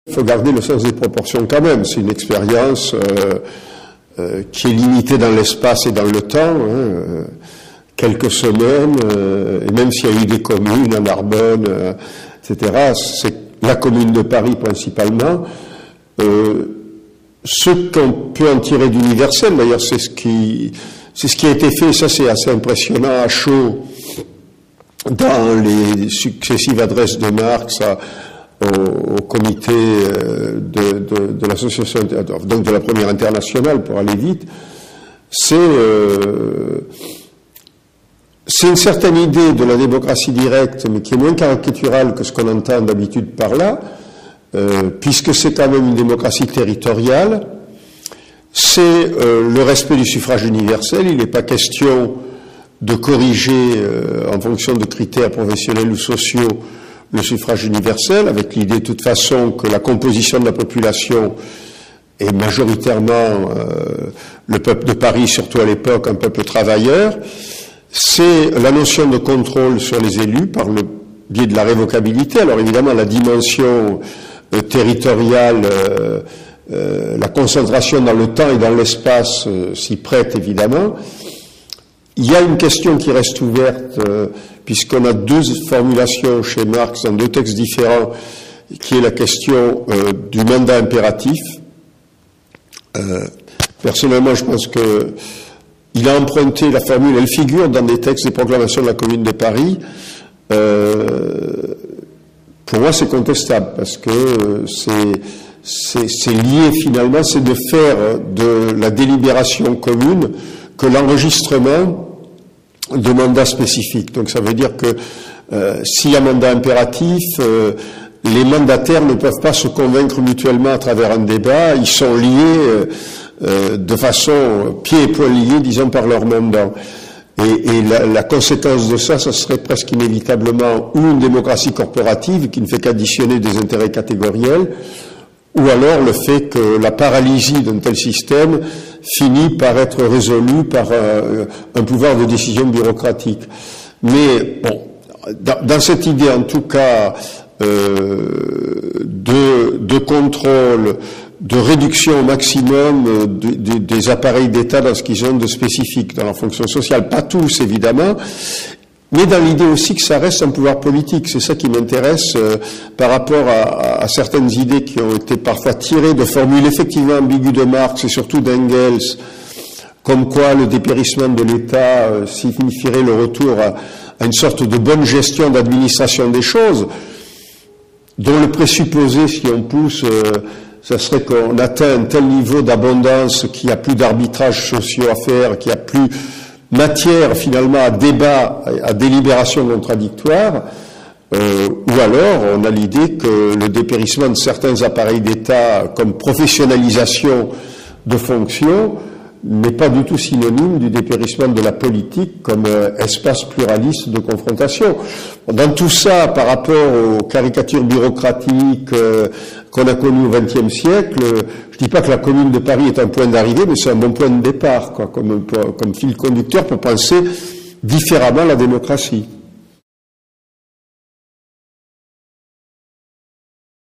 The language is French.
Il faut garder le sens des proportions quand même. C'est une expérience qui est limitée dans l'espace et dans le temps. Quelques semaines, et même s'il y a eu des communes, en Narbonne, etc., c'est la commune de Paris principalement. Ce qu'on peut en tirer d'universel, d'ailleurs c'est ce qui a été fait, ça c'est assez impressionnant à chaud, dans les successives adresses de Marx au comité de l'association, donc de la première internationale pour aller vite, c'est une certaine idée de la démocratie directe, mais qui est moins caricaturale que ce qu'on entend d'habitude par là, puisque c'est quand même une démocratie territoriale. C'est le respect du suffrage universel. Il n'est pas question de corriger en fonction de critères professionnels ou sociaux le suffrage universel, avec l'idée de toute façon que la composition de la population est majoritairement le peuple de Paris, surtout à l'époque, un peuple travailleur. C'est la notion de contrôle sur les élus par le biais de la révocabilité. Alors évidemment, la dimension territoriale, la concentration dans le temps et dans l'espace s'y prête évidemment. Il y a une question qui reste ouverte, puisqu'on a deux formulations chez Marx dans deux textes différents, qui est la question du mandat impératif. Personnellement, je pense que il a emprunté la formule, elle figure dans des textes des proclamations de la Commune de Paris. Pour moi, c'est contestable, parce que c'est lié finalement, c'est de faire de la délibération commune que l'enregistrement de mandats spécifiques. Donc ça veut dire que s'il y a mandat impératif, les mandataires ne peuvent pas se convaincre mutuellement à travers un débat, ils sont liés de façon pieds et poings liés, disons, par leur mandat. Et la conséquence de ça, ça serait presque inévitablement ou une démocratie corporative qui ne fait qu'additionner des intérêts catégoriels, ou alors le fait que la paralysie d'un tel système finit par être résolue par un pouvoir de décision bureaucratique. Mais bon, dans cette idée en tout cas de contrôle, de réduction au maximum des appareils d'État dans ce qu'ils ont de spécifique dans leur fonction sociale. Pas tous, évidemment, mais dans l'idée aussi que ça reste un pouvoir politique. C'est ça qui m'intéresse par rapport à certaines idées qui ont été parfois tirées de formules effectivement ambiguës de Marx et surtout d'Engels, comme quoi le dépérissement de l'État signifierait le retour à une sorte de bonne gestion d'administration des choses, dont le présupposé, si on pousse, ça serait qu'on atteint un tel niveau d'abondance qu'il n'y a plus d'arbitrages sociaux à faire, qu'il n'y a plus matière finalement à débat, à délibération contradictoire, ou alors on a l'idée que le dépérissement de certains appareils d'État comme professionnalisation de fonctions n'est pas du tout synonyme du dépérissement de la politique comme espace pluraliste de confrontation. Dans tout ça, par rapport aux caricatures bureaucratiques qu'on a connues au XXe siècle, je dis pas que la Commune de Paris est un point d'arrivée, mais c'est un bon point de départ, quoi, comme fil conducteur pour penser différemment la démocratie.